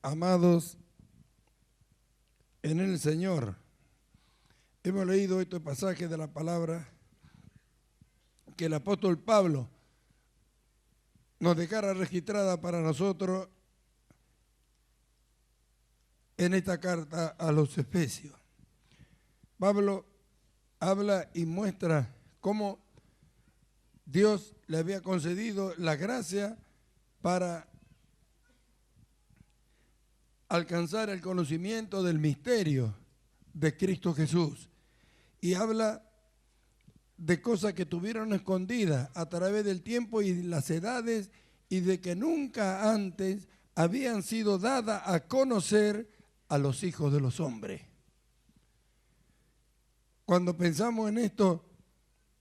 Amados en el Señor, hemos leído este pasaje de la palabra que el apóstol Pablo nos dejara registrada para nosotros en esta carta a los Efesios. Pablo habla y muestra cómo Dios le había concedido la gracia para alcanzar el conocimiento del misterio de Cristo Jesús. Y habla de cosas que tuvieron escondidas a través del tiempo y las edades, y de que nunca antes habían sido dadas a conocer a los hijos de los hombres. Cuando pensamos en esto,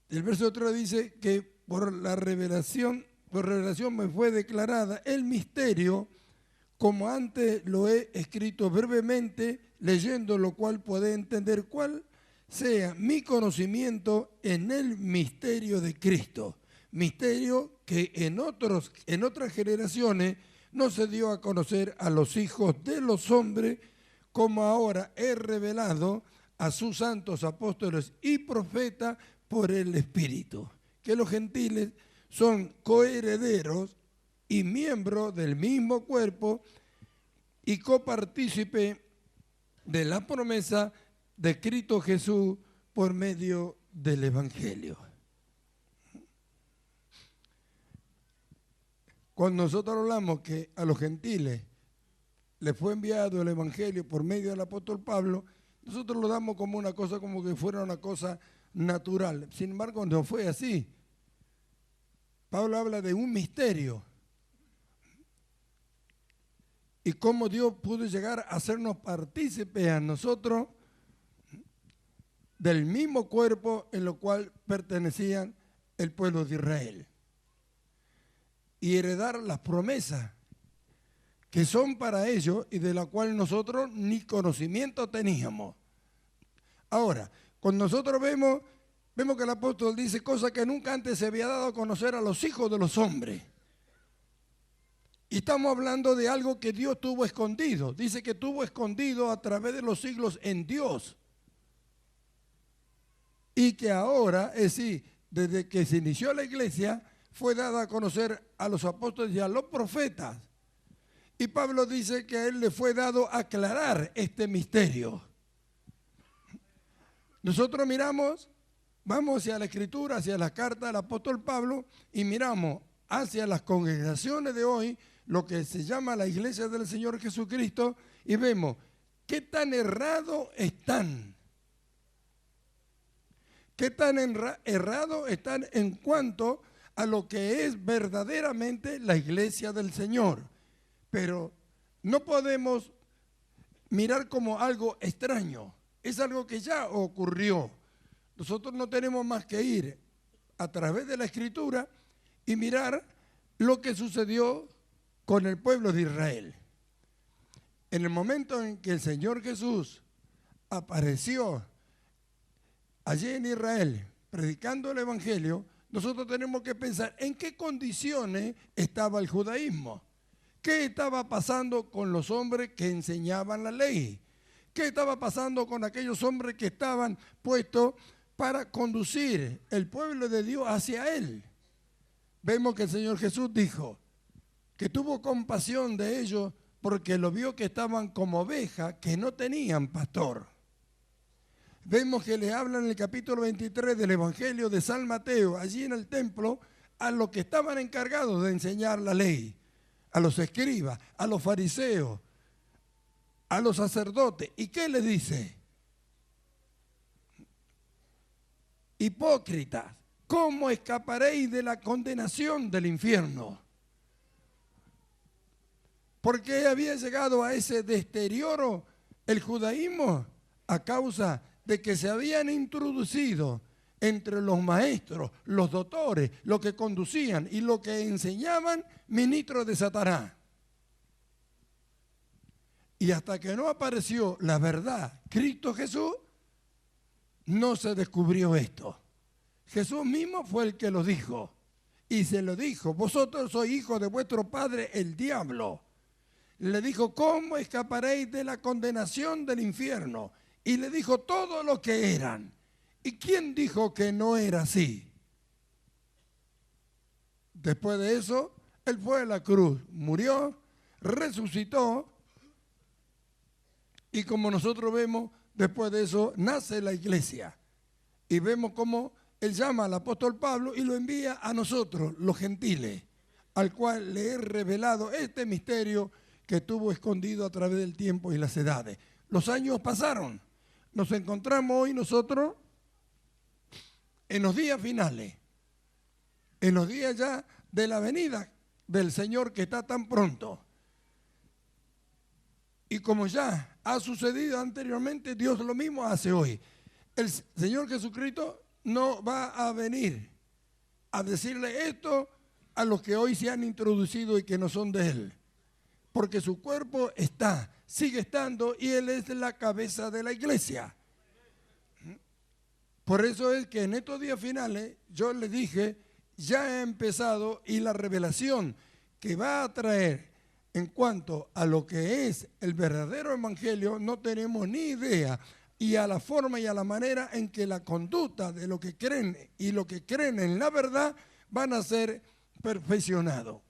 el verso otro dice que por revelación me fue declarada el misterio, como antes lo he escrito brevemente, leyendo lo cual podéis entender cuál sea mi conocimiento en el misterio de Cristo. Misterio que en otras generaciones no se dio a conocer a los hijos de los hombres, como ahora he revelado a sus santos apóstoles y profetas por el Espíritu, que los gentiles son coherederos y miembros del mismo cuerpo y copartícipe de la promesa de Cristo Jesús por medio del Evangelio. Cuando nosotros hablamos que a los gentiles les fue enviado el Evangelio por medio del apóstol Pablo, nosotros lo damos como una cosa, como que fuera una cosa natural. Sin embargo, no fue así. Pablo habla de un misterio y cómo Dios pudo llegar a hacernos partícipes a nosotros del mismo cuerpo en lo cual pertenecían el pueblo de Israel, y heredar las promesas que son para ellos y de la cual nosotros ni conocimiento teníamos. Ahora, cuando nosotros vemos que el apóstol dice cosas que nunca antes se había dado a conocer a los hijos de los hombres. Y estamos hablando de algo que Dios tuvo escondido. Dice que tuvo escondido a través de los siglos en Dios. Y que ahora, es decir, desde que se inició la iglesia, fue dada a conocer a los apóstoles y a los profetas. Y Pablo dice que a él le fue dado aclarar este misterio. Nosotros miramos, vamos hacia la Escritura, hacia la carta del apóstol Pablo, y miramos hacia las congregaciones de hoy, lo que se llama la iglesia del Señor Jesucristo, y vemos qué tan errados están. Qué tan errados están en cuanto a lo que es verdaderamente la iglesia del Señor. Pero no podemos mirar como algo extraño. Es algo que ya ocurrió. Nosotros no tenemos más que ir a través de la Escritura y mirar lo que sucedió con el pueblo de Israel. En el momento en que el Señor Jesús apareció allí en Israel predicando el Evangelio, nosotros tenemos que pensar en qué condiciones estaba el judaísmo. ¿Qué estaba pasando con los hombres que enseñaban la ley? ¿Qué estaba pasando con aquellos hombres que estaban puestos para conducir el pueblo de Dios hacia Él? Vemos que el Señor Jesús dijo que tuvo compasión de ellos porque lo vio que estaban como ovejas que no tenían pastor. Vemos que le habla en el capítulo 23 del Evangelio de San Mateo, allí en el templo, a los que estaban encargados de enseñar la ley, a los escribas, a los fariseos, a los sacerdotes. ¿Y qué les dice? Hipócritas, ¿cómo escaparéis de la condenación del infierno? ¿Por qué había llegado a ese deterioro el judaísmo? A causa de que se habían introducido entre los maestros, los doctores, los que conducían y los que enseñaban, ministros de Satanás. Y hasta que no apareció la verdad, Cristo Jesús, no se descubrió esto. Jesús mismo fue el que lo dijo. Y se lo dijo: vosotros sois hijos de vuestro padre el diablo. le dijo, ¿cómo escaparéis de la condenación del infierno? Y le dijo todo lo que eran. ¿Y quién dijo que no era así? Después de eso, él fue a la cruz, murió, resucitó, y como nosotros vemos, después de eso nace la iglesia. Y vemos cómo él llama al apóstol Pablo y lo envía a nosotros, los gentiles, al cual le he revelado este misterio que estuvo escondido a través del tiempo y las edades. Los años pasaron. Nos encontramos hoy nosotros en los días finales, en los días ya de la venida del Señor que está tan pronto. Y como ya ha sucedido anteriormente, Dios lo mismo hace hoy. El Señor Jesucristo no va a venir a decirle esto a los que hoy se han introducido y que no son de Él. Porque su cuerpo está, sigue estando, y Él es la cabeza de la iglesia. Por eso es que en estos días finales yo les dije, ya ha empezado, y la revelación que va a traer en cuanto a lo que es el verdadero evangelio no tenemos ni idea, y a la forma y a la manera en que la conducta de lo que creen y lo que creen en la verdad van a ser perfeccionados.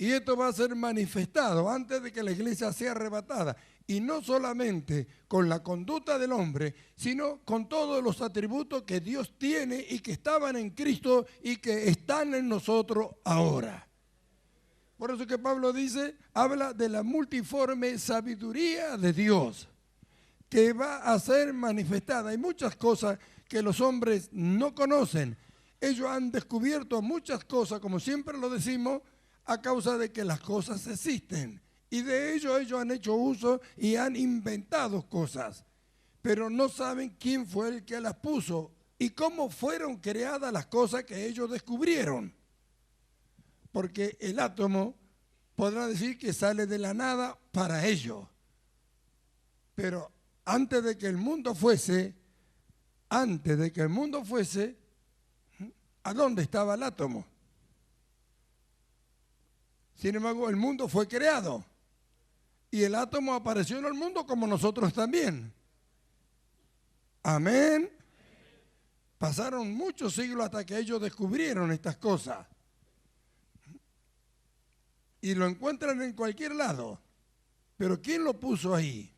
Y esto va a ser manifestado antes de que la iglesia sea arrebatada. Y no solamente con la conducta del hombre, sino con todos los atributos que Dios tiene y que estaban en Cristo y que están en nosotros ahora. Por eso que Pablo dice, habla de la multiforme sabiduría de Dios que va a ser manifestada. Hay muchas cosas que los hombres no conocen. Ellos han descubierto muchas cosas, como siempre lo decimos, a causa de que las cosas existen. Y de ello ellos han hecho uso y han inventado cosas. Pero no saben quién fue el que las puso y cómo fueron creadas las cosas que ellos descubrieron. Porque el átomo podrá decir que sale de la nada para ellos. Pero antes de que el mundo fuese, ¿a dónde estaba el átomo? Sin embargo, el mundo fue creado y el átomo apareció en el mundo como nosotros también. Amén. Pasaron muchos siglos hasta que ellos descubrieron estas cosas. Y lo encuentran en cualquier lado. Pero ¿quién lo puso ahí?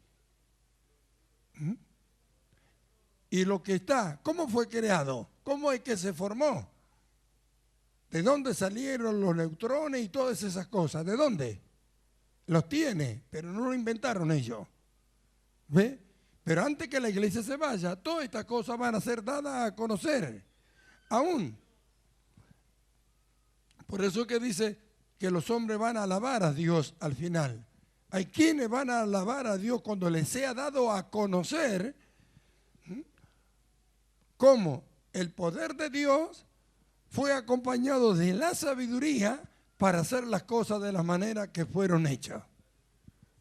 Y lo que está, ¿cómo fue creado? ¿Cómo es que se formó? ¿De dónde salieron los neutrones y todas esas cosas? ¿De dónde? Los tiene, pero no lo inventaron ellos. ¿Ve? Pero antes que la iglesia se vaya, todas estas cosas van a ser dadas a conocer. Aún. Por eso que dice que los hombres van a alabar a Dios al final. Hay quienes van a alabar a Dios cuando les sea dado a conocer cómo el poder de Dios fue acompañado de la sabiduría para hacer las cosas de la manera que fueron hechas.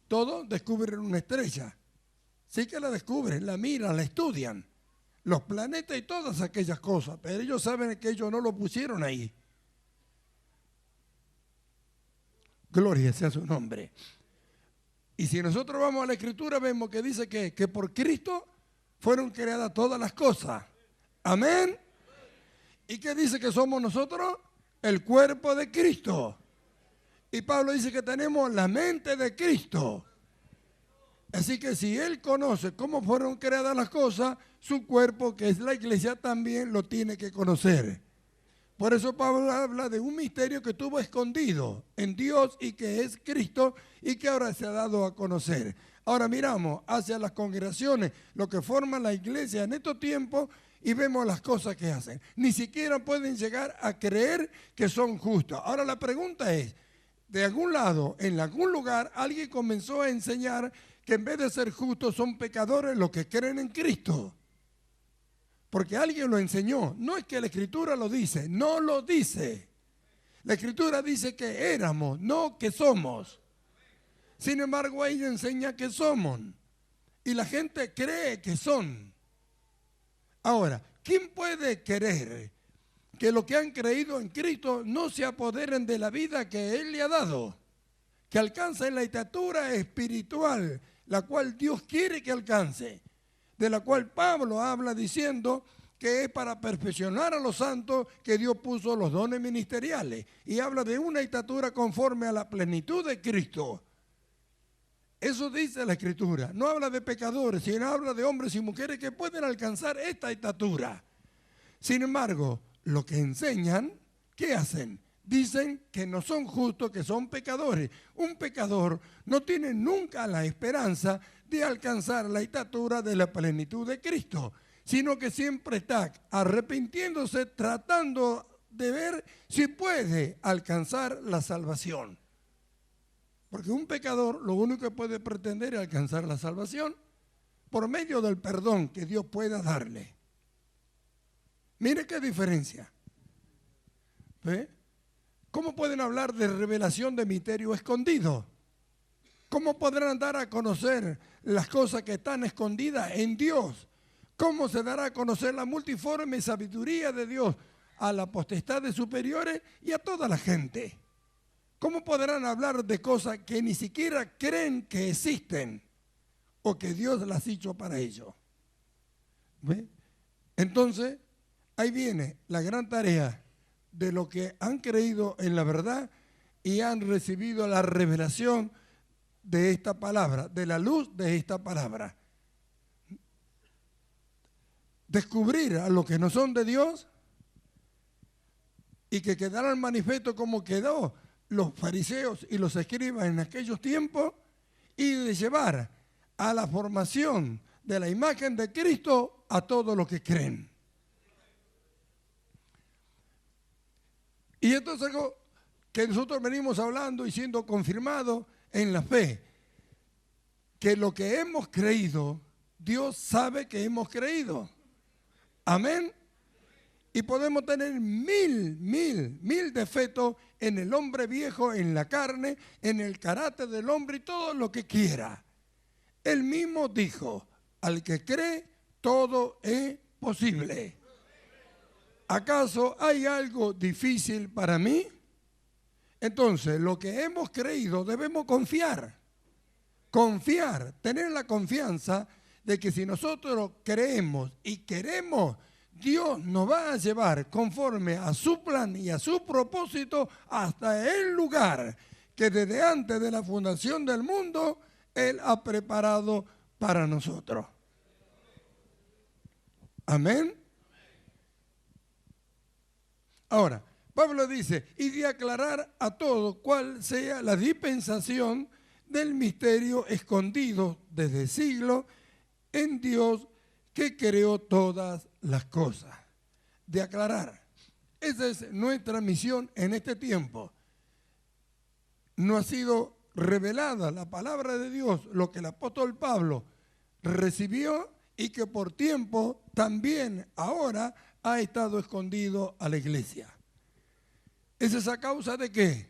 Todos descubren una estrella. Sí que la descubren, la miran, la estudian. Los planetas y todas aquellas cosas. Pero ellos saben que ellos no lo pusieron ahí. Gloria sea su nombre. Y si nosotros vamos a la Escritura, vemos que dice que por Cristo fueron creadas todas las cosas. Amén. ¿Y qué dice que somos nosotros? El cuerpo de Cristo. Y Pablo dice que tenemos la mente de Cristo. Así que si Él conoce cómo fueron creadas las cosas, su cuerpo, que es la iglesia, también lo tiene que conocer. Por eso Pablo habla de un misterio que estuvo escondido en Dios y que es Cristo y que ahora se ha dado a conocer. Ahora miramos hacia las congregaciones, lo que forma la iglesia en estos tiempos, y vemos las cosas que hacen. Ni siquiera pueden llegar a creer que son justos. Ahora la pregunta es, de algún lado, en algún lugar, alguien comenzó a enseñar que en vez de ser justos son pecadores los que creen en Cristo. Porque alguien lo enseñó. No es que la Escritura lo dice, no lo dice. La Escritura dice que éramos, no que somos. Sin embargo, ella enseña que somos. Y la gente cree que son. Ahora, ¿quién puede querer que los que han creído en Cristo no se apoderen de la vida que Él le ha dado? que alcancen la estatura espiritual, la cual Dios quiere que alcance, de la cual Pablo habla diciendo que es para perfeccionar a los santos que Dios puso los dones ministeriales, y habla de una estatura conforme a la plenitud de Cristo. Eso dice la Escritura. No habla de pecadores, sino habla de hombres y mujeres que pueden alcanzar esta estatura. Sin embargo, lo que enseñan, ¿qué hacen? Dicen que no son justos, que son pecadores. Un pecador no tiene nunca la esperanza de alcanzar la estatura de la plenitud de Cristo, sino que siempre está arrepintiéndose, tratando de ver si puede alcanzar la salvación. Porque un pecador lo único que puede pretender es alcanzar la salvación por medio del perdón que Dios pueda darle. Mire qué diferencia. ¿Ve? ¿Cómo pueden hablar de revelación de misterio escondido? ¿Cómo podrán dar a conocer las cosas que están escondidas en Dios? ¿Cómo se dará a conocer la multiforme sabiduría de Dios a la potestad de superiores y a toda la gente? ¿Cómo podrán hablar de cosas que ni siquiera creen que existen o que Dios las hizo para ellos? ¿Ve? Entonces, ahí viene la gran tarea de los que han creído en la verdad y han recibido la revelación de esta palabra, de la luz de esta palabra. Descubrir a los que no son de Dios y que quedaran manifiesto como quedó los fariseos y los escribas en aquellos tiempos, y de llevar a la formación de la imagen de Cristo a todos los que creen. Y esto es algo que nosotros venimos hablando y siendo confirmado en la fe, que lo que hemos creído, Dios sabe que hemos creído. Amén. Y podemos tener mil defectos en el hombre viejo, en la carne, en el carácter del hombre y todo lo que quiera. Él mismo dijo, al que cree, todo es posible. ¿Acaso hay algo difícil para mí? Entonces, lo que hemos creído debemos confiar. Confiar, tener la confianza de que si nosotros creemos y queremos, Dios nos va a llevar conforme a su plan y a su propósito hasta el lugar que desde antes de la fundación del mundo Él ha preparado para nosotros. Amén. Ahora, Pablo dice, y de aclarar a todos cuál sea la dispensación del misterio escondido desde siglos en Dios que creó todas las cosas. De aclarar. Esa es nuestra misión en este tiempo. No ha sido revelada la palabra de Dios, lo que el apóstol Pablo recibió y que por tiempo también ahora ha estado escondido a la iglesia. ¿Es esa causa de qué?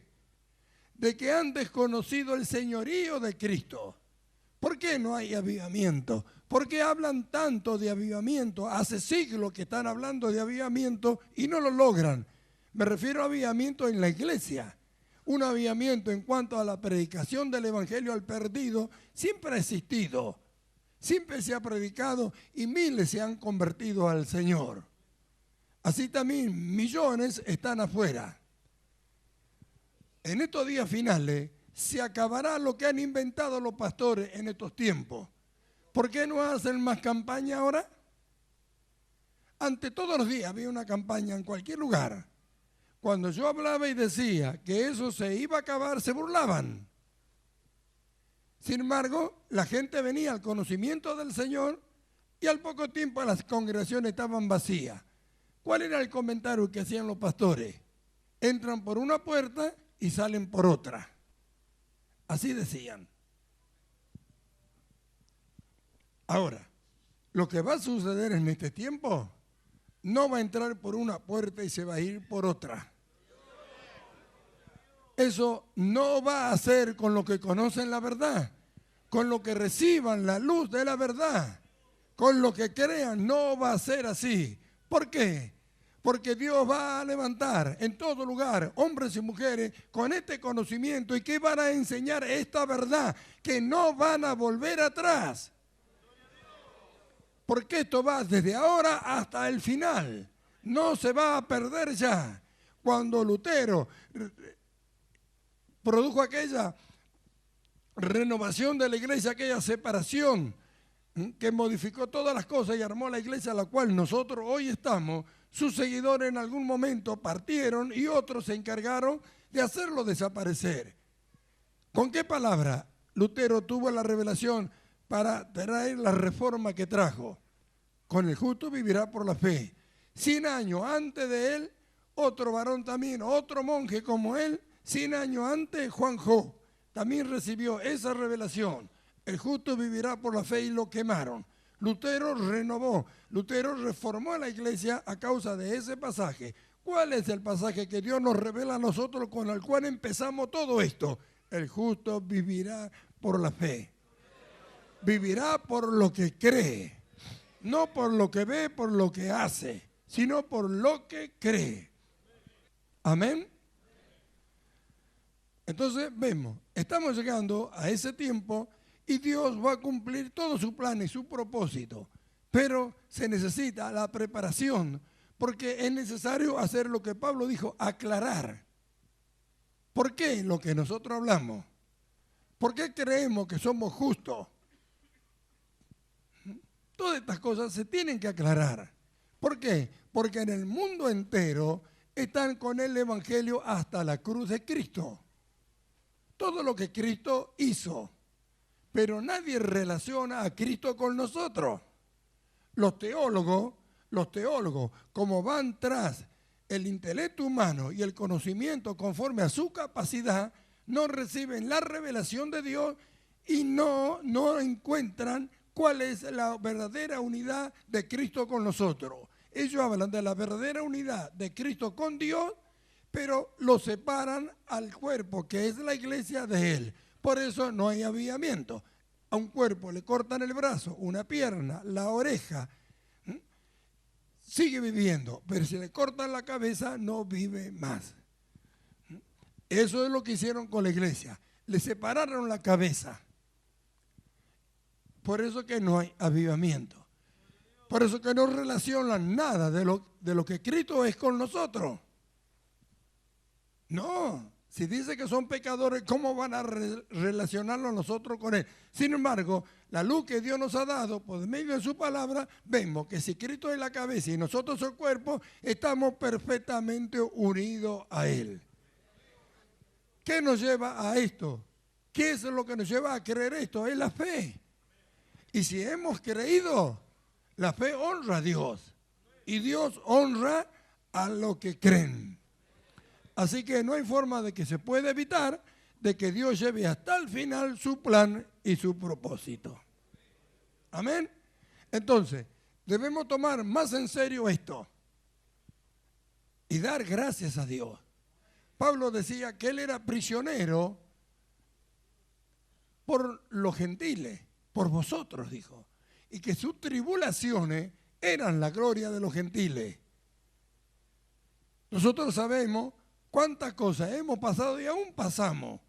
De que han desconocido el señorío de Cristo. ¿Por qué no hay avivamiento? ¿Por qué hablan tanto de avivamiento? Hace siglos que están hablando de avivamiento y no lo logran. Me refiero a avivamiento en la iglesia. Un avivamiento en cuanto a la predicación del evangelio al perdido siempre ha existido. Siempre se ha predicado y miles se han convertido al Señor. Así también millones están afuera. En estos días finales se acabará lo que han inventado los pastores en estos tiempos. ¿Por qué no hacen más campaña ahora? Antes todos los días había una campaña en cualquier lugar. Cuando yo hablaba y decía que eso se iba a acabar, se burlaban. Sin embargo, la gente venía al conocimiento del Señor y al poco tiempo las congregaciones estaban vacías. ¿Cuál era el comentario que hacían los pastores? Entran por una puerta y salen por otra. Así decían. Ahora, lo que va a suceder en este tiempo, no va a entrar por una puerta y se va a ir por otra. Eso no va a ser con lo que conocen la verdad, con lo que reciban la luz de la verdad, con lo que crean, no va a ser así. ¿Por qué? Porque Dios va a levantar en todo lugar hombres y mujeres con este conocimiento y que van a enseñar esta verdad, que no van a volver atrás. Porque esto va desde ahora hasta el final. No se va a perder ya. Cuando Lutero produjo aquella renovación de la iglesia, aquella separación que modificó todas las cosas y armó la iglesia a la cual nosotros hoy estamos, sus seguidores en algún momento partieron y otros se encargaron de hacerlo desaparecer. ¿Con qué palabra Lutero tuvo la revelación para traer la reforma que trajo? Con el justo vivirá por la fe. 100 años antes de él, otro varón también, otro monje como él, 100 años antes, Juanjo, también recibió esa revelación. El justo vivirá por la fe y lo quemaron. Lutero renovó, Lutero reformó la iglesia a causa de ese pasaje. ¿Cuál es el pasaje que Dios nos revela a nosotros con el cual empezamos todo esto? El justo vivirá por la fe. Vivirá por lo que cree. No por lo que ve, por lo que hace, sino por lo que cree. Amén. Entonces vemos, estamos llegando a ese tiempo y Dios va a cumplir todo su plan y su propósito, pero se necesita la preparación, porque es necesario hacer lo que Pablo dijo, aclarar. ¿Por qué lo que nosotros hablamos? ¿Por qué creemos que somos justos? Todas estas cosas se tienen que aclarar. ¿Por qué? Porque en el mundo entero están con el Evangelio hasta la cruz de Cristo. Todo lo que Cristo hizo. Pero nadie relaciona a Cristo con nosotros. Los teólogos, como van tras el intelecto humano y el conocimiento conforme a su capacidad, no reciben la revelación de Dios y no encuentran cuál es la verdadera unidad de Cristo con nosotros. Ellos hablan de la verdadera unidad de Cristo con Dios, pero lo separan al cuerpo, que es la iglesia de Él. Por eso no hay avivamiento. A un cuerpo le cortan el brazo, una pierna, la oreja, sigue viviendo, pero si le cortan la cabeza no vive más. Eso es lo que hicieron con la iglesia. Le separaron la cabeza. Por eso que no hay avivamiento. Por eso que no relacionan nada de lo que Cristo es con nosotros. No, si dice que son pecadores, ¿cómo van a relacionarnos nosotros con Él? Sin embargo, la luz que Dios nos ha dado por medio de su palabra, vemos que si Cristo es la cabeza y nosotros el cuerpo, estamos perfectamente unidos a Él. ¿Qué nos lleva a esto? ¿Qué es lo que nos lleva a creer esto? Es la fe. Y si hemos creído, la fe honra a Dios. Y Dios honra a los que creen. Así que no hay forma de que se pueda evitar de que Dios lleve hasta el final su plan y su propósito. Amén. Entonces, debemos tomar más en serio esto y dar gracias a Dios. Pablo decía que él era prisionero por los gentiles, por vosotros, dijo, y que sus tribulaciones eran la gloria de los gentiles. Nosotros sabemos cuántas cosas hemos pasado y aún pasamos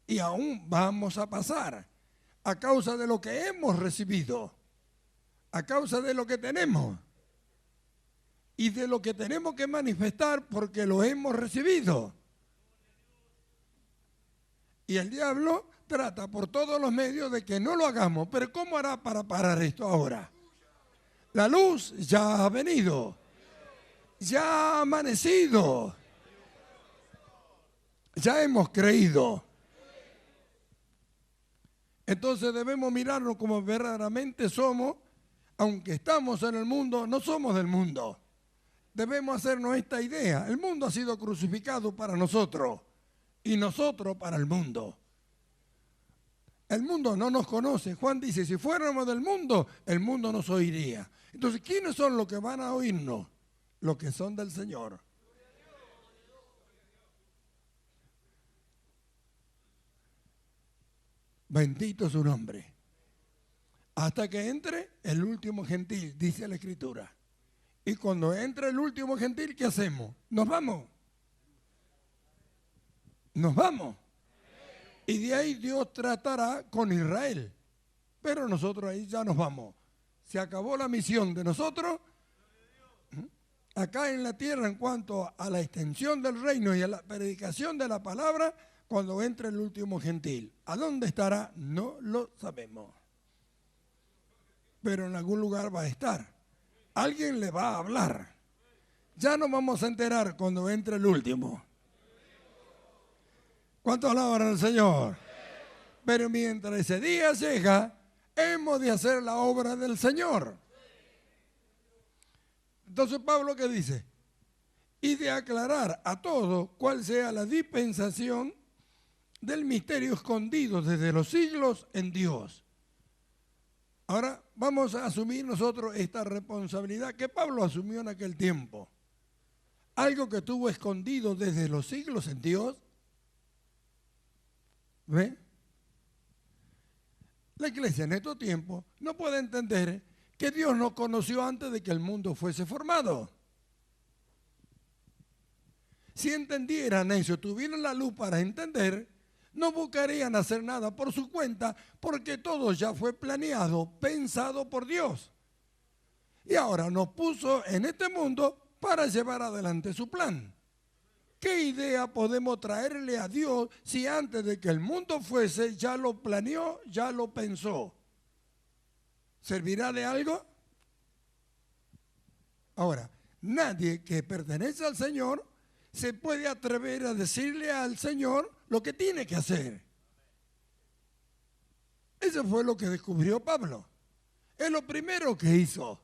y aún vamos a pasar a causa de lo que hemos recibido, a causa de lo que tenemos y de lo que tenemos que manifestar porque lo hemos recibido. Y el diablo trata por todos los medios de que no lo hagamos. Pero ¿cómo hará para parar esto ahora? La luz ya ha venido, ya ha amanecido, ya hemos creído. Entonces debemos mirarnos como verdaderamente somos, aunque estamos en el mundo, no somos del mundo. Debemos hacernos esta idea. El mundo ha sido crucificado para nosotros y nosotros para el mundo. El mundo no nos conoce. Juan dice, si fuéramos del mundo, el mundo nos oiría. Entonces, ¿quiénes son los que van a oírnos? Los que son del Señor. Bendito su nombre. Hasta que entre el último gentil, dice la Escritura. Y cuando entra el último gentil, ¿qué hacemos? Nos vamos. Nos vamos. Y de ahí Dios tratará con Israel. Pero nosotros ahí ya nos vamos. Se acabó la misión de nosotros. Acá en la tierra, en cuanto a la extensión del reino y a la predicación de la palabra, cuando entre el último gentil. ¿A dónde estará? No lo sabemos. Pero en algún lugar va a estar. Alguien le va a hablar. Ya nos vamos a enterar cuando entre el último. ¿Cuánto alaban al Señor? Pero mientras ese día llega, hemos de hacer la obra del Señor. Entonces Pablo, ¿qué dice? Y de aclarar a todos cuál sea la dispensación del misterio escondido desde los siglos en Dios. Ahora vamos a asumir nosotros esta responsabilidad que Pablo asumió en aquel tiempo. Algo que tuvo escondido desde los siglos en Dios. ¿Ve? La iglesia en estos tiempos no puede entender que Dios nos conoció antes de que el mundo fuese formado. Si entendieran eso, tuvieran la luz para entender, no buscarían hacer nada por su cuenta, porque todo ya fue planeado, pensado por Dios. Y ahora nos puso en este mundo para llevar adelante su plan. ¿Qué idea podemos traerle a Dios si antes de que el mundo fuese ya lo planeó, ya lo pensó? ¿Servirá de algo? Ahora, nadie que pertenece al Señor se puede atrever a decirle al Señor lo que tiene que hacer. Eso fue lo que descubrió Pablo. Es lo primero que hizo.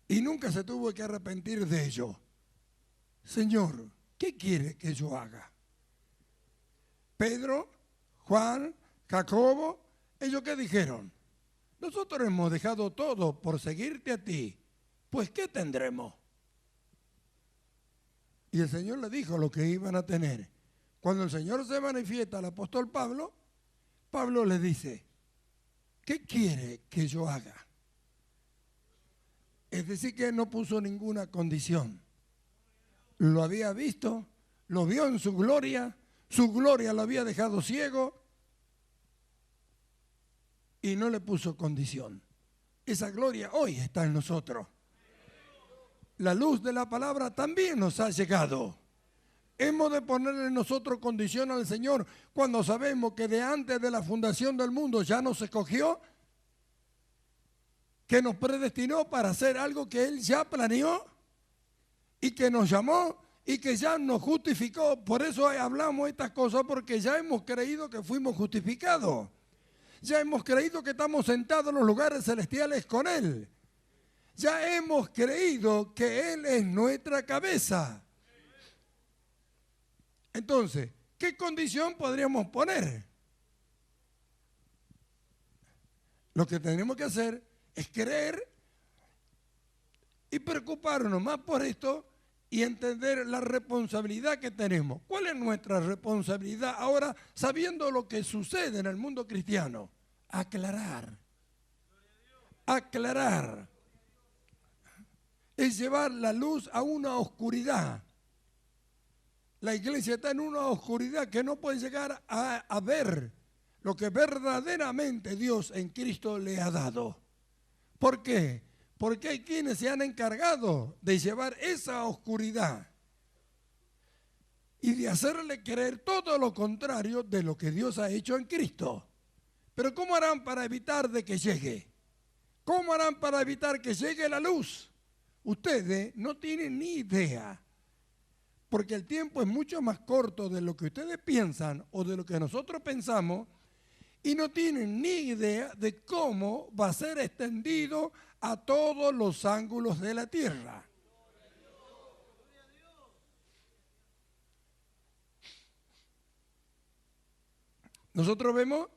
Y nunca se tuvo que arrepentir de ello. Señor, ¿qué quiere que yo haga? Pedro, Juan, Jacobo, ¿ellos qué dijeron? Nosotros hemos dejado todo por seguirte a ti. Pues, ¿qué tendremos? Y el Señor le dijo lo que iban a tener. Cuando el Señor se manifiesta al apóstol Pablo, Pablo le dice, ¿qué quiere que yo haga? Es decir, que no puso ninguna condición. Lo había visto, lo vio en su gloria lo había dejado ciego y no le puso condición. Esa gloria hoy está en nosotros. La luz de la palabra también nos ha llegado. Hemos de ponerle nosotros condición al Señor cuando sabemos que de antes de la fundación del mundo ya nos escogió, que nos predestinó para hacer algo que Él ya planeó y que nos llamó y que ya nos justificó. Por eso hablamos estas cosas, porque ya hemos creído que fuimos justificados. Ya hemos creído que estamos sentados en los lugares celestiales con Él. Ya hemos creído que Él es nuestra cabeza. Entonces, ¿qué condición podríamos poner? Lo que tenemos que hacer es creer y preocuparnos más por esto y entender la responsabilidad que tenemos. ¿Cuál es nuestra responsabilidad ahora, sabiendo lo que sucede en el mundo cristiano? Aclarar. Aclarar. Es llevar la luz a una oscuridad. La iglesia está en una oscuridad que no puede llegar a ver lo que verdaderamente Dios en Cristo le ha dado. ¿Por qué? Porque hay quienes se han encargado de llevar esa oscuridad y de hacerle creer todo lo contrario de lo que Dios ha hecho en Cristo. Pero ¿cómo harán para evitar de que llegue? ¿Cómo harán para evitar que llegue la luz? Ustedes no tienen ni idea, porque el tiempo es mucho más corto de lo que ustedes piensan o de lo que nosotros pensamos, y no tienen ni idea de cómo va a ser extendido a todos los ángulos de la tierra. Nosotros vemos,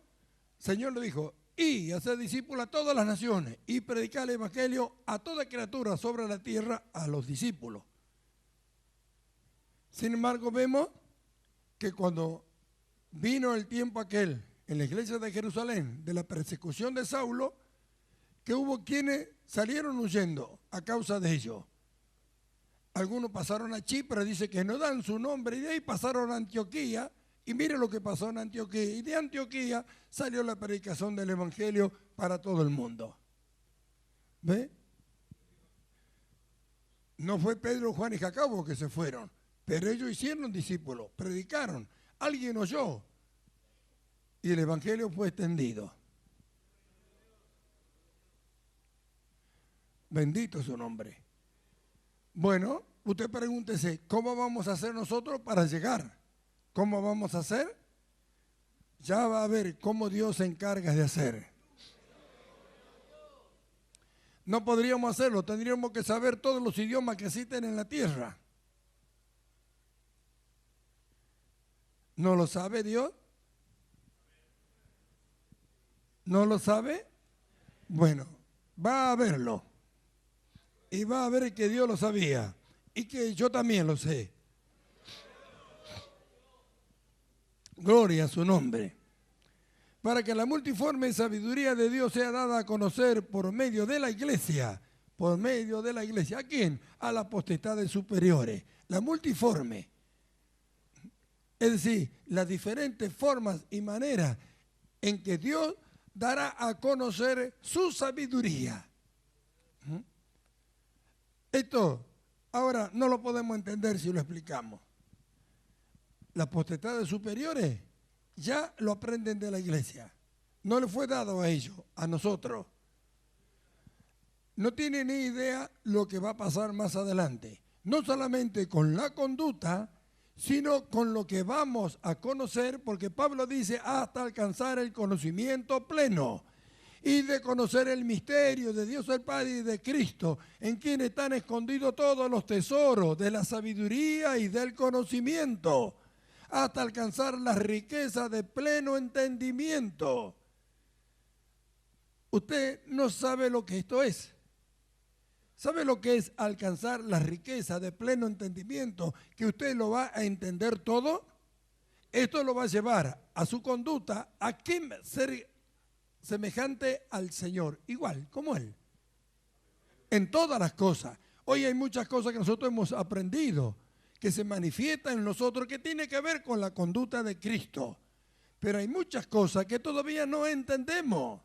el Señor le dijo, y hacer discípulos a todas las naciones y predicar el evangelio a toda criatura sobre la tierra, a los discípulos. Sin embargo, vemos que cuando vino el tiempo aquel en la iglesia de Jerusalén de la persecución de Saulo, que hubo quienes salieron huyendo a causa de ello. Algunos pasaron a Chipre, dice que no dan su nombre, y de ahí pasaron a Antioquía, y mire lo que pasó en Antioquía. Y de Antioquía salió la predicación del Evangelio para todo el mundo. ¿Ve? No fue Pedro, Juan y Jacobo que se fueron, pero ellos hicieron discípulos, predicaron, alguien oyó, y el Evangelio fue extendido. Bendito su nombre. Bueno, usted pregúntese, ¿cómo vamos a hacer nosotros para llegar? ¿Cómo vamos a hacer? Ya va a ver cómo Dios se encarga de hacer. No podríamos hacerlo, tendríamos que saber todos los idiomas que existen en la tierra. ¿No lo sabe Dios? ¿No lo sabe? Bueno, va a verlo. Y va a ver que Dios lo sabía. Y que yo también lo sé. Gloria a su nombre. Para que la multiforme sabiduría de Dios sea dada a conocer por medio de la iglesia. Por medio de la iglesia. ¿A quién? A las potestades superiores. La multiforme. Es decir, las diferentes formas y maneras en que Dios dará a conocer su sabiduría. Esto ahora no lo podemos entender si lo explicamos. Las potestades superiores ya lo aprenden de la iglesia. No le fue dado a ellos, a nosotros. No tienen ni idea lo que va a pasar más adelante. No solamente con la conducta, sino con lo que vamos a conocer, porque Pablo dice hasta alcanzar el conocimiento pleno y de conocer el misterio de Dios el Padre y de Cristo, en quien están escondidos todos los tesoros de la sabiduría y del conocimiento, hasta alcanzar la riqueza de pleno entendimiento. Usted no sabe lo que esto es. ¿Sabe lo que es alcanzar la riqueza de pleno entendimiento? Que usted lo va a entender todo. Esto lo va a llevar a su conducta a que ser semejante al Señor, igual como Él. En todas las cosas. Hoy hay muchas cosas que nosotros hemos aprendido, que se manifiestan en nosotros, que tiene que ver con la conducta de Cristo. Pero hay muchas cosas que todavía no entendemos.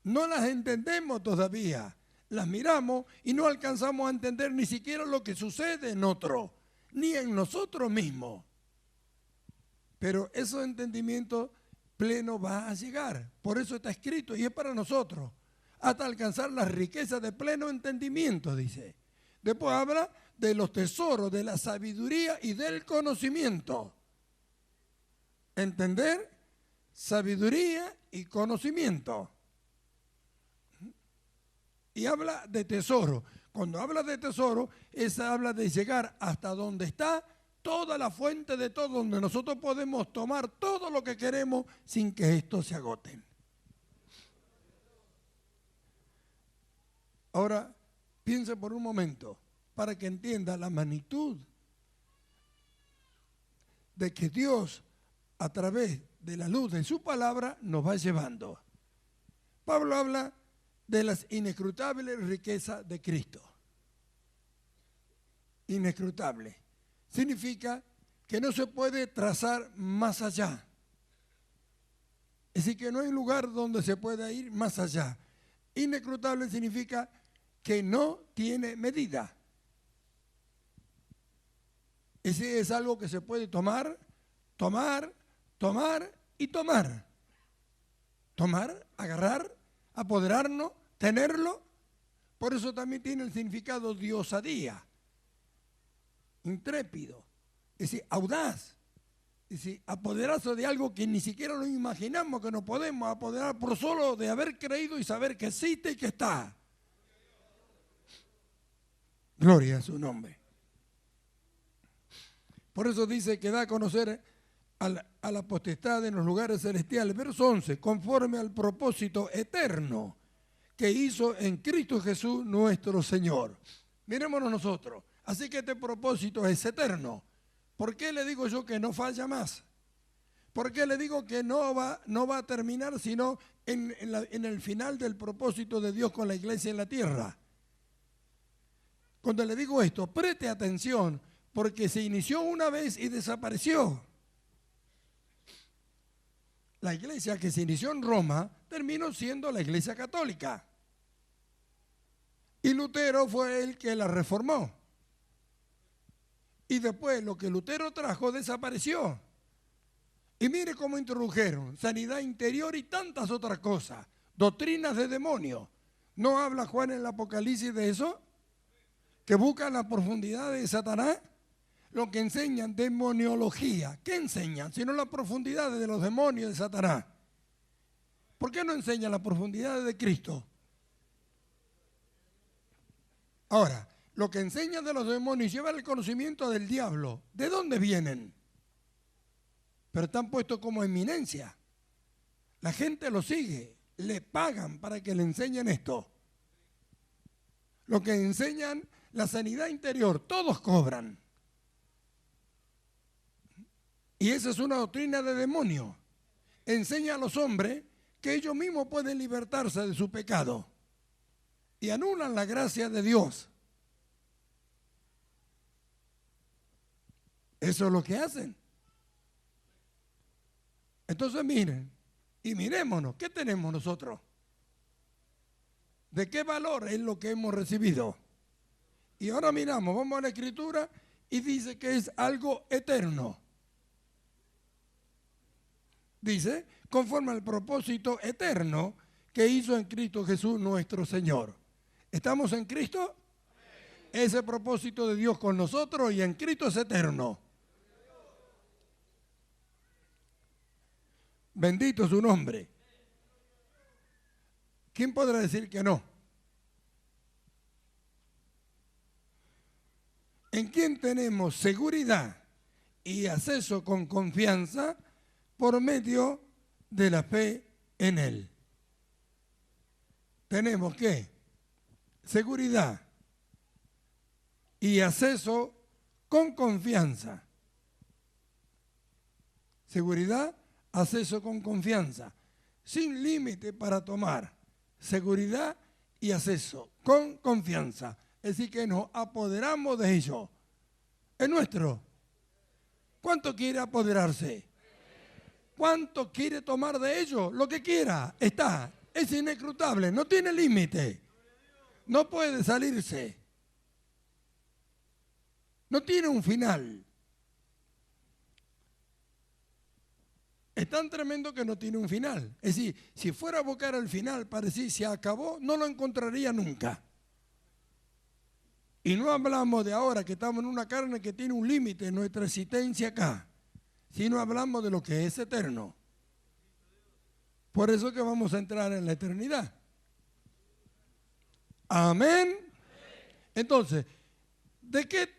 No las entendemos todavía. Las miramos y no alcanzamos a entender ni siquiera lo que sucede en otro, ni en nosotros mismos. Pero ese entendimiento pleno va a llegar. Por eso está escrito y es para nosotros. Hasta alcanzar la riqueza de pleno entendimiento, dice. Después habla de los tesoros, de la sabiduría y del conocimiento. Entender, sabiduría y conocimiento. Y habla de tesoro. Cuando habla de tesoro, esa habla de llegar hasta donde está toda la fuente de todo, donde nosotros podemos tomar todo lo que queremos sin que esto se agote. Ahora, piense por un momento, para que entienda la magnitud de que Dios, a través de la luz de su palabra, nos va llevando. Pablo habla de las inescrutables riquezas de Cristo. Inescrutable. Significa que no se puede trazar más allá. Es decir, que no hay lugar donde se pueda ir más allá. Inescrutable significa que no tiene medida. Ese es algo que se puede tomar, y tomar. Tomar, agarrar, apoderarnos, tenerlo. Por eso también tiene el significado de osadía, intrépido, es decir, audaz, es decir, apoderarse de algo que ni siquiera lo imaginamos que nos podemos apoderar por solo de haber creído y saber que existe y que está. Gloria a su nombre. Por eso dice que da a conocer a la potestad en los lugares celestiales. Verso 11, conforme al propósito eterno que hizo en Cristo Jesús nuestro Señor. Mirémonos nosotros. Así que este propósito es eterno. ¿Por qué le digo yo que no falla más? ¿Por qué le digo que no va a terminar sino en el final del propósito de Dios con la iglesia en la tierra? Cuando le digo esto, preste atención, porque se inició una vez y desapareció. La iglesia que se inició en Roma terminó siendo la iglesia católica. Y Lutero fue el que la reformó. Y después lo que Lutero trajo desapareció. Y mire cómo introdujeron sanidad interior y tantas otras cosas. Doctrinas de demonios. ¿No habla Juan en el Apocalipsis de eso? Que buscan la profundidad de Satanás. Lo que enseñan demoniología. ¿Qué enseñan? Sino las profundidades de los demonios de Satanás. ¿Por qué no enseñan las profundidades de Cristo? Ahora, lo que enseñan de los demonios lleva el conocimiento del diablo. ¿De dónde vienen? Pero están puestos como eminencia. La gente lo sigue, le pagan para que le enseñen esto. Lo que enseñan, la sanidad interior, todos cobran. Y esa es una doctrina de demonio. Enseña a los hombres que ellos mismos pueden libertarse de su pecado. Y anulan la gracia de Dios. Eso es lo que hacen. Entonces miren, y mirémonos, ¿qué tenemos nosotros? ¿De qué valor es lo que hemos recibido? Y ahora miramos, vamos a la Escritura y dice que es algo eterno. Dice, conforme al propósito eterno que hizo en Cristo Jesús nuestro Señor. ¿Estamos en Cristo? Ese propósito de Dios con nosotros y en Cristo es eterno. Bendito su nombre. ¿Quién podrá decir que no? ¿En quién tenemos seguridad y acceso con confianza por medio de la fe en Él? Tenemos ¿qué? Seguridad y acceso con confianza. Seguridad, acceso con confianza, sin límite para tomar. Seguridad y acceso con confianza. Es decir, que nos apoderamos de ello. Es nuestro. ¿Cuánto quiere apoderarse? ¿Cuánto quiere tomar de ello? Lo que quiera, está. Es inescrutable, no tiene límite. No puede salirse. No tiene un final. Es tan tremendo que no tiene un final. Es decir, si fuera a buscar el final para decir se acabó, no lo encontraría nunca. Y no hablamos de ahora que estamos en una carne que tiene un límite en nuestra existencia acá, sino hablamos de lo que es eterno. Por eso que vamos a entrar en la eternidad. Amén. Entonces, ¿de qué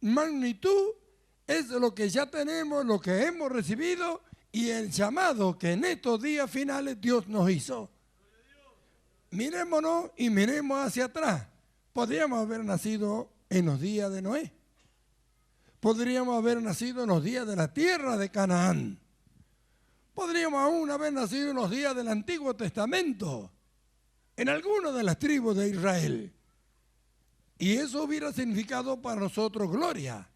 magnitud es lo que ya tenemos, lo que hemos recibido y el llamado que en estos días finales Dios nos hizo? Mirémonos y miremos hacia atrás. Podríamos haber nacido en los días de Noé. Podríamos haber nacido en los días de la tierra de Canaán. Podríamos aún haber nacido en los días del Antiguo Testamento, en alguna de las tribus de Israel. Y eso hubiera significado para nosotros gloria.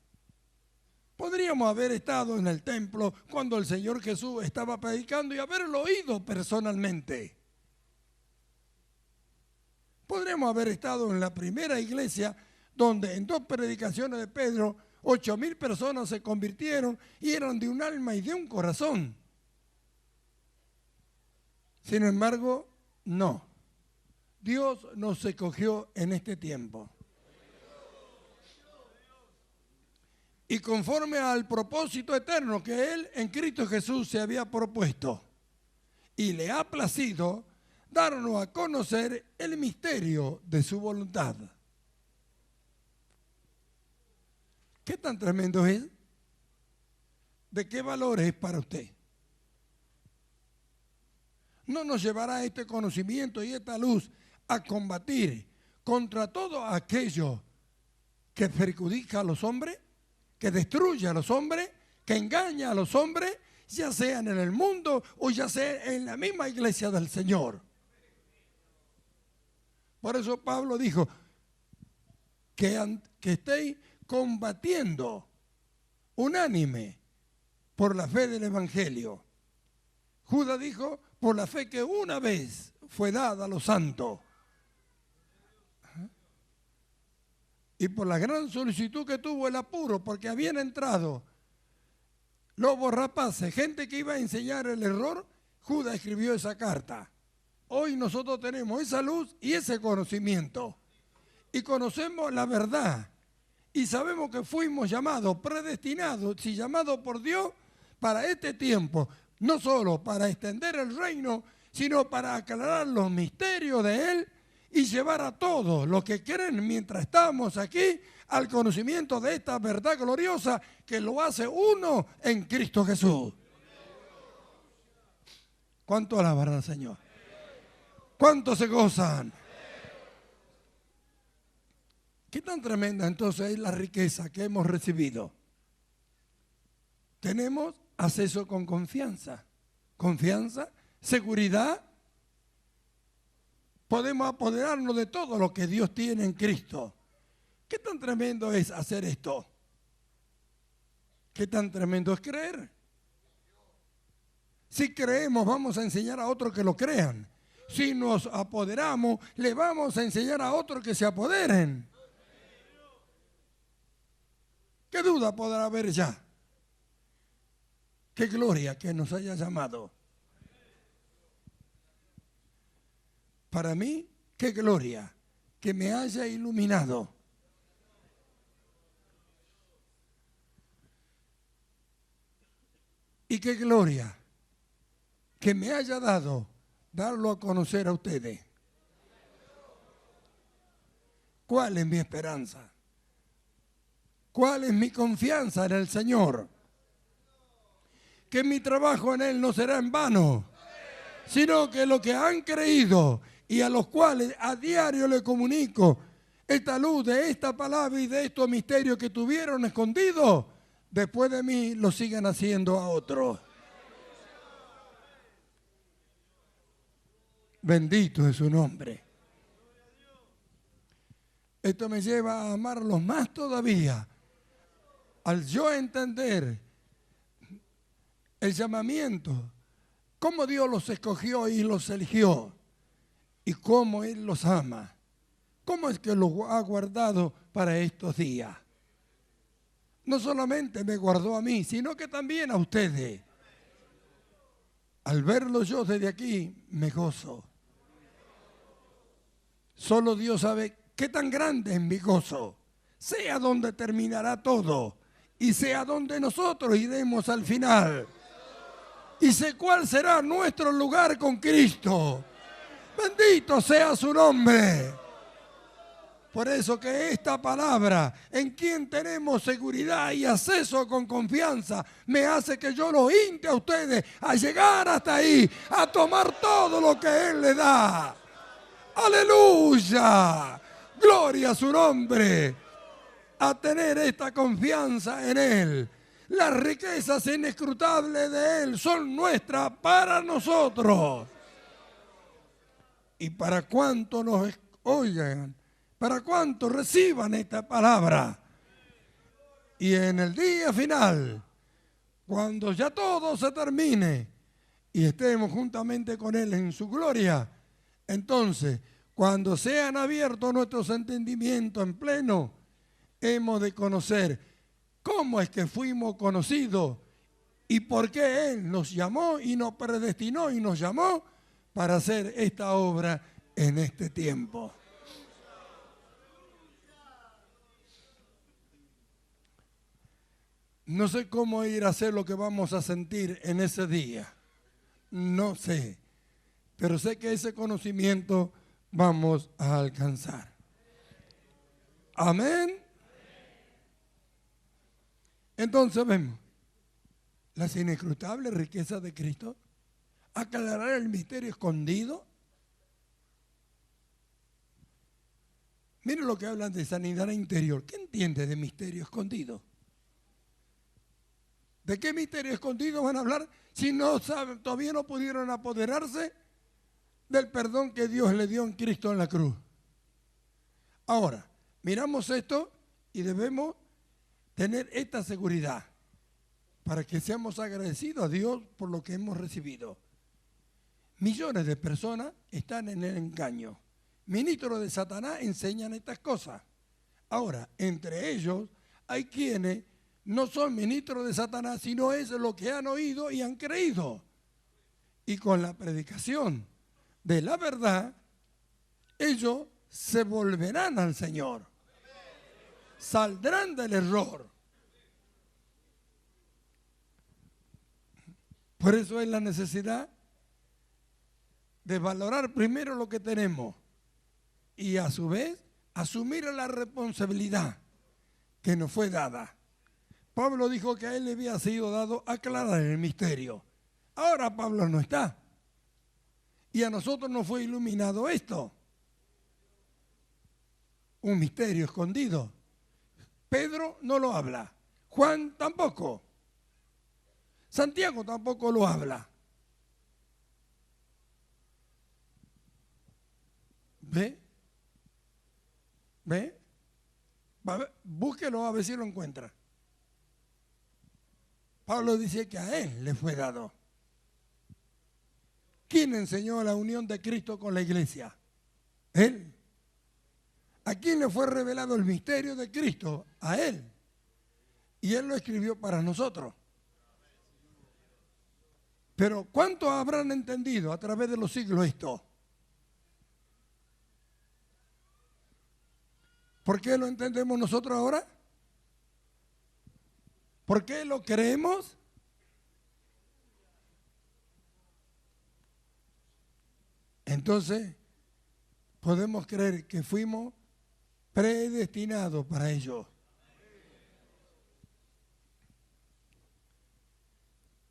Podríamos haber estado en el templo cuando el Señor Jesús estaba predicando y haberlo oído personalmente. Podríamos haber estado en la primera iglesia donde en 2 predicaciones de Pedro 8,000 personas se convirtieron y eran de un alma y de un corazón. Sin embargo, no. Dios nos escogió en este tiempo. Y conforme al propósito eterno que Él en Cristo Jesús se había propuesto. Y le ha placido darnos a conocer el misterio de su voluntad. ¿Qué tan tremendo es? ¿De qué valor es para usted? ¿No nos llevará este conocimiento y esta luz a combatir contra todo aquello que perjudica a los hombres, que destruye a los hombres, que engaña a los hombres, ya sean en el mundo o ya sea en la misma iglesia del Señor? Por eso Pablo dijo que estéis combatiendo unánime por la fe del Evangelio. Judas dijo, por la fe que una vez fue dada a los santos. Y por la gran solicitud que tuvo el apuro, porque habían entrado lobos rapaces, gente que iba a enseñar el error, Judas escribió esa carta. Hoy nosotros tenemos esa luz y ese conocimiento. Y conocemos la verdad. Y sabemos que fuimos llamados, predestinados, si llamados por Dios, para este tiempo. No solo para extender el reino, sino para aclarar los misterios de Él y llevar a todos los que creen mientras estamos aquí al conocimiento de esta verdad gloriosa que lo hace uno en Cristo Jesús. ¿Cuánto alabarán al Señor? ¿Cuántos se gozan? ¿Qué tan tremenda entonces es la riqueza que hemos recibido? Tenemos acceso con confianza. Confianza, seguridad. Podemos apoderarnos de todo lo que Dios tiene en Cristo. ¿Qué tan tremendo es hacer esto? ¿Qué tan tremendo es creer? Si creemos, vamos a enseñar a otros que lo crean. Si nos apoderamos, le vamos a enseñar a otros que se apoderen. ¿Qué duda podrá haber ya? Qué gloria que nos haya llamado. Para mí, qué gloria que me haya iluminado. Y qué gloria que me haya dado darlo a conocer a ustedes. ¿Cuál es mi esperanza? ¿Cuál es mi confianza en el Señor? Que mi trabajo en Él no será en vano, sino que los que han creído y a los cuales a diario le comunico esta luz de esta palabra y de estos misterios que tuvieron escondidos, después de mí lo sigan haciendo a otros. Bendito es su nombre. Esto me lleva a amarlos más todavía, al yo entender el llamamiento, cómo Dios los escogió y los eligió, y cómo Él los ama. ¿Cómo es que los ha guardado para estos días? No solamente me guardó a mí, sino que también a ustedes. Al verlo yo desde aquí, me gozo. Solo Dios sabe qué tan grande es mi gozo. Sé a dónde terminará todo y sé a dónde nosotros iremos al final. Y sé cuál será nuestro lugar con Cristo. Bendito sea su nombre. Por eso que esta palabra, en quien tenemos seguridad y acceso con confianza, me hace que yo los inste a ustedes a llegar hasta ahí, a tomar todo lo que Él le da. ¡Aleluya! ¡Gloria a su nombre! A tener esta confianza en Él. Las riquezas inescrutables de Él son nuestras para nosotros. Y para cuanto nos oigan, para cuanto reciban esta palabra. Y en el día final, cuando ya todo se termine y estemos juntamente con Él en su gloria, entonces, cuando sean abiertos nuestros entendimientos en pleno, hemos de conocer cómo es que fuimos conocidos y por qué Él nos llamó y nos predestinó y nos llamó para hacer esta obra en este tiempo. No sé cómo ir a hacer lo que vamos a sentir en ese día. No sé. Pero sé que ese conocimiento vamos a alcanzar. Amén. Entonces vemos las inescrutables riquezas de Cristo, aclarar el misterio escondido. Miren lo que hablan de sanidad interior. ¿Qué entiende de misterio escondido? ¿De qué misterio escondido van a hablar si no saben, todavía no pudieron apoderarse del perdón que Dios le dio en Cristo en la cruz? Ahora, miramos esto y debemos tener esta seguridad para que seamos agradecidos a Dios por lo que hemos recibido. Millones de personas están en el engaño. Ministros de Satanás enseñan estas cosas. Ahora, entre ellos hay quienes no son ministros de Satanás, sino es lo que han oído y han creído. Y con la predicación de la verdad, ellos se volverán al Señor. Saldrán del error. Por eso es la necesidad de valorar primero lo que tenemos y a su vez asumir la responsabilidad que nos fue dada. Pablo dijo que a él le había sido dado aclarar el misterio. Ahora Pablo no está. Y a nosotros nos fue iluminado esto. Un misterio escondido. Pedro no lo habla. Juan tampoco. Santiago tampoco lo habla. ¿Ve? ¿Ve? Búsquelo a ver si lo encuentra. Pablo dice que a él le fue dado. ¿Quién enseñó la unión de Cristo con la iglesia? Él. ¿A quién le fue revelado el misterio de Cristo? A él. Y él lo escribió para nosotros. Pero ¿cuántos habrán entendido a través de los siglos esto? ¿Por qué lo entendemos nosotros ahora? ¿Por qué lo creemos? Entonces, podemos creer que fuimos predestinados para ello.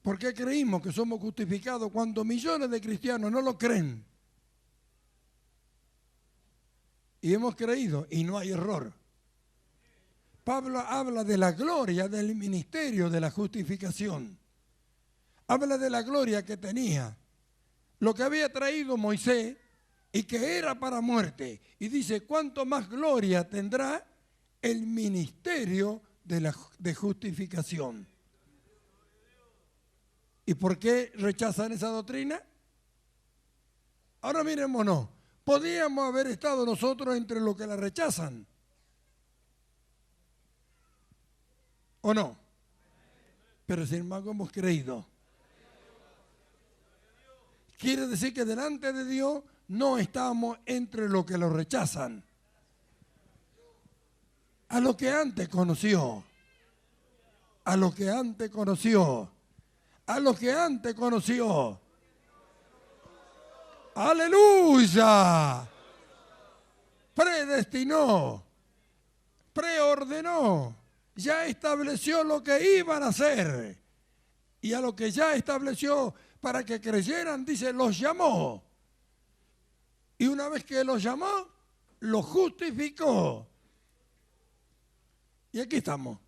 ¿Por qué creímos que somos justificados cuando millones de cristianos no lo creen? Y hemos creído y no hay error. Pablo habla de la gloria del ministerio de la justificación. Habla de la gloria que tenía, lo que había traído Moisés y que era para muerte. Y dice, ¿cuánto más gloria tendrá el ministerio de justificación? ¿Y por qué rechazan esa doctrina? Ahora mirémonos, podíamos haber estado nosotros entre los que la rechazan. ¿O no? Pero sin embargo hemos creído. Quiere decir que delante de Dios no estamos entre los que lo rechazan. A lo que antes conoció. A lo que antes conoció. A lo que antes conoció. ¡Aleluya! Predestinó. Preordenó. Ya estableció lo que iban a hacer. Y a lo que ya estableció para que creyeran, dice, los llamó. Y una vez que los llamó, los justificó. Y aquí estamos.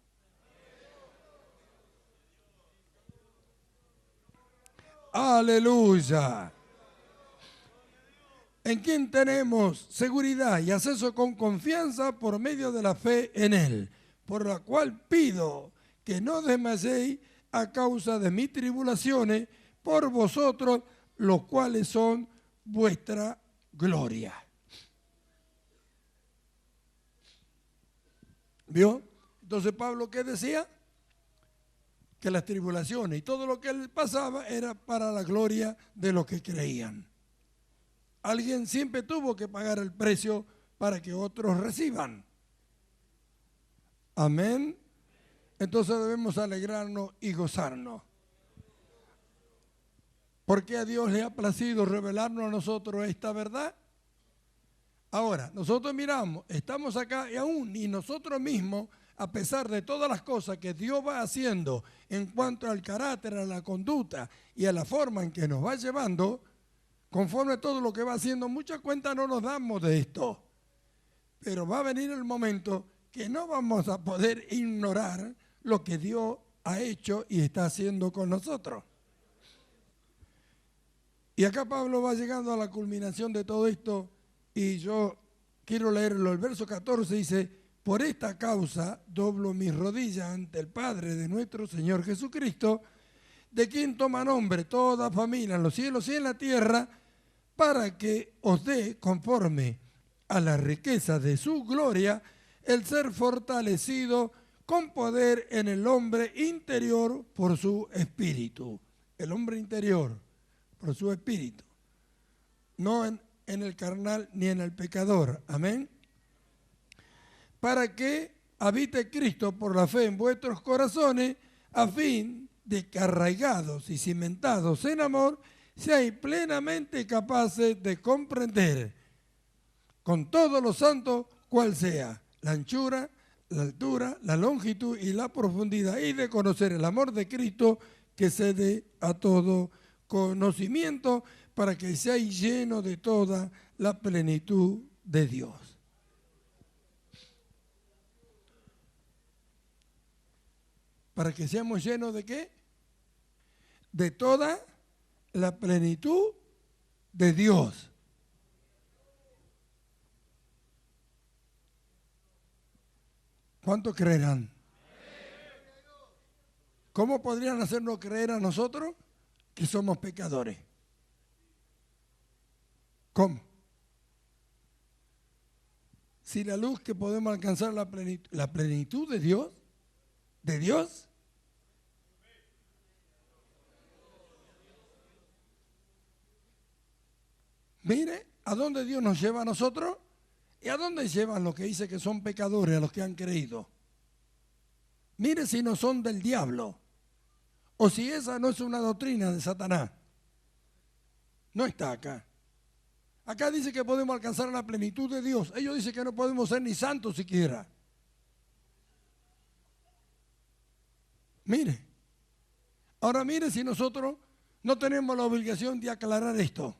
Aleluya. ¿En quién tenemos seguridad y acceso con confianza por medio de la fe en Él? Por la cual pido que no desmayéis a causa de mis tribulaciones por vosotros, los cuales son vuestra gloria. ¿Vio? Entonces Pablo, ¿qué decía? Que las tribulaciones y todo lo que él pasaba era para la gloria de los que creían. Alguien siempre tuvo que pagar el precio para que otros reciban. Amén. Entonces debemos alegrarnos y gozarnos. ¿Por qué a Dios le ha placido revelarnos a nosotros esta verdad? Ahora, nosotros miramos, estamos acá y aún y nosotros mismos, a pesar de todas las cosas que Dios va haciendo en cuanto al carácter, a la conducta y a la forma en que nos va llevando, conforme a todo lo que va haciendo, mucha cuenta no nos damos de esto. Pero va a venir el momento que no vamos a poder ignorar lo que Dios ha hecho y está haciendo con nosotros. Y acá Pablo va llegando a la culminación de todo esto y yo quiero leerlo. El verso 14 dice: por esta causa doblo mis rodillas ante el Padre de nuestro Señor Jesucristo, de quien toma nombre toda familia en los cielos y en la tierra, para que os dé, conforme a la riqueza de su gloria, el ser fortalecido con poder en el hombre interior por su espíritu. El hombre interior por su espíritu. No en el carnal ni en el pecador. Amén. Para que habite Cristo por la fe en vuestros corazones, a fin de que arraigados y cimentados en amor, seáis plenamente capaces de comprender con todos los santos cuál sea la anchura, la altura, la longitud y la profundidad, y de conocer el amor de Cristo que excede a todo conocimiento, para que seáis llenos de toda la plenitud de Dios. ¿Para que seamos llenos de qué? De toda la plenitud de Dios. ¿Cuántos creerán? ¿Cómo podrían hacernos creer a nosotros que somos pecadores? ¿Cómo? Si la luz que podemos alcanzar la plenitud de Dios, mire a dónde Dios nos lleva a nosotros y a dónde llevan los que dicen que son pecadores, a los que han creído. Mire si no son del diablo o si esa no es una doctrina de Satanás. No está acá. Acá dice que podemos alcanzar la plenitud de Dios. Ellos dicen que no podemos ser ni santos siquiera. Mire. Ahora mire si nosotros no tenemos la obligación de aclarar esto.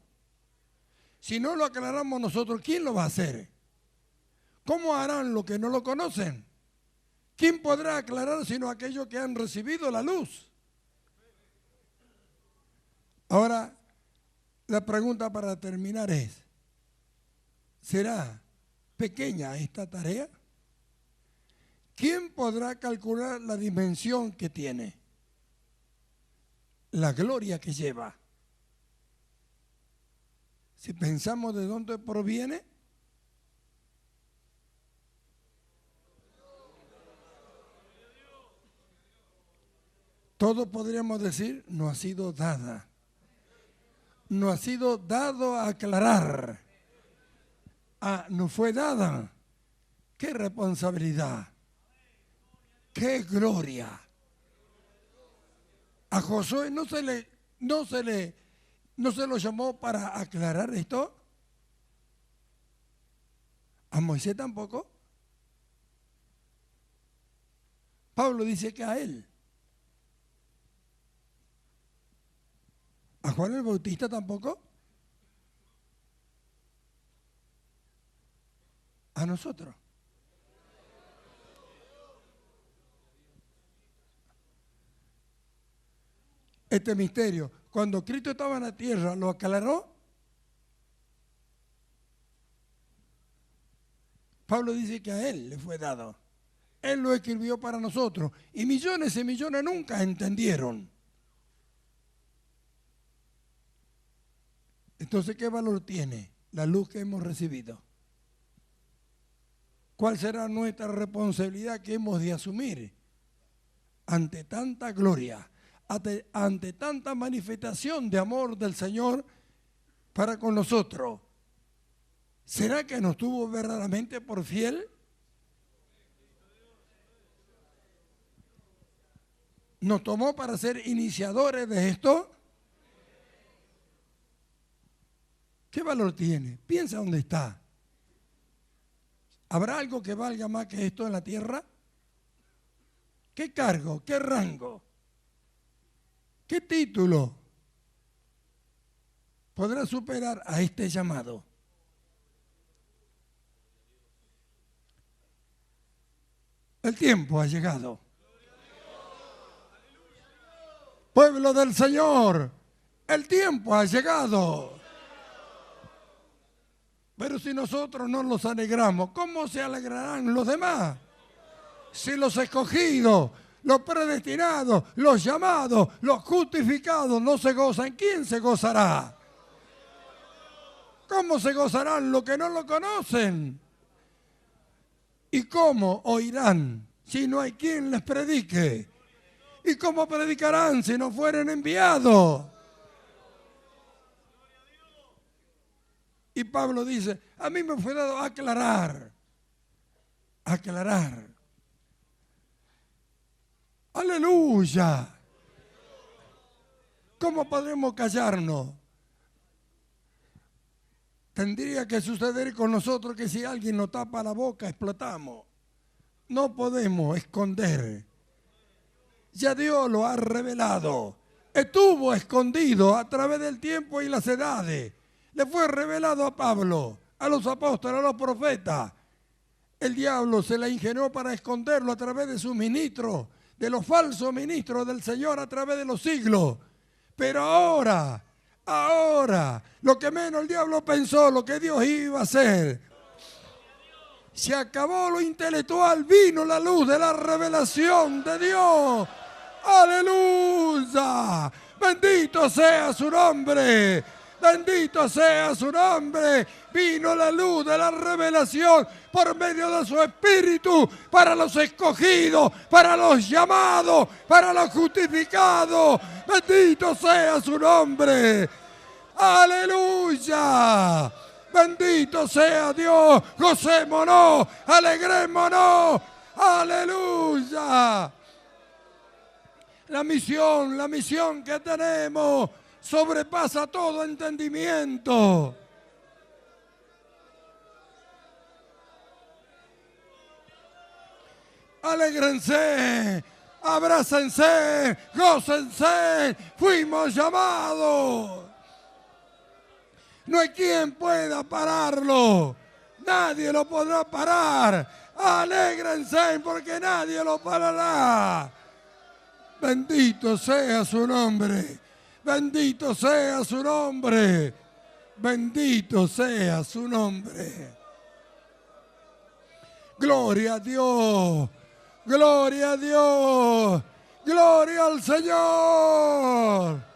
Si no lo aclaramos nosotros, ¿quién lo va a hacer? ¿Cómo harán los que no lo conocen? ¿Quién podrá aclarar sino aquellos que han recibido la luz? Ahora, la pregunta para terminar es: ¿será pequeña esta tarea? ¿Quién podrá calcular la dimensión que tiene? La gloria que lleva. Si pensamos de dónde proviene, todo podríamos decir, no ha sido dada. No ha sido dado a aclarar. No fue dada. ¡Qué responsabilidad! ¡Qué gloria! A Josué no se lo llamó para aclarar esto. A Moisés tampoco. Pablo dice que a él. ¿A Juan el Bautista tampoco? A nosotros. Este misterio, cuando Cristo estaba en la tierra, ¿lo aclaró? Pablo dice que a él le fue dado. Él lo escribió para nosotros. Y millones y millones nunca entendieron. Entonces, ¿qué valor tiene la luz que hemos recibido? ¿Cuál será nuestra responsabilidad que hemos de asumir ante tanta gloria, ante tanta manifestación de amor del Señor para con nosotros? ¿Será que nos tuvo verdaderamente por fiel? ¿Nos tomó para ser iniciadores de esto? ¿Qué valor tiene? Piensa dónde está. ¿Habrá algo que valga más que esto en la tierra? ¿Qué cargo? ¿Qué rango? ¿Qué título podrá superar a este llamado? El tiempo ha llegado. Pueblo del Señor, el tiempo ha llegado. Pero si nosotros no los alegramos, ¿cómo se alegrarán los demás? Si los escogidos, los predestinados, los llamados, los justificados no se gozan, ¿quién se gozará? ¿Cómo se gozarán los que no lo conocen? ¿Y cómo oirán si no hay quien les predique? ¿Y cómo predicarán si no fueren enviados? Y Pablo dice, a mí me fue dado aclarar. Aleluya. ¿Cómo podremos callarnos? Tendría que suceder con nosotros que si alguien nos tapa la boca, explotamos. No podemos esconder. Ya Dios lo ha revelado. Estuvo escondido a través del tiempo y las edades. Le fue revelado a Pablo, a los apóstoles, a los profetas. El diablo se la ingenió para esconderlo a través de sus ministros, de los falsos ministros del Señor a través de los siglos. Pero ahora, lo que menos el diablo pensó, lo que Dios iba a hacer. Se acabó lo intelectual, vino la luz de la revelación de Dios. ¡Aleluya! Bendito sea su nombre. Bendito sea su nombre. Vino la luz de la revelación por medio de su Espíritu para los escogidos, para los llamados, para los justificados. Bendito sea su nombre. ¡Aleluya! Bendito sea Dios. Gocémonos, alegrémonos. ¡Aleluya! La misión que tenemos sobrepasa todo entendimiento. Alégrense, abrácense, gócense, fuimos llamados. No hay quien pueda pararlo, nadie lo podrá parar. Alégrense porque nadie lo parará. Bendito sea su nombre. Bendito sea su nombre. Bendito sea su nombre. Gloria a Dios. Gloria a Dios. Gloria al Señor.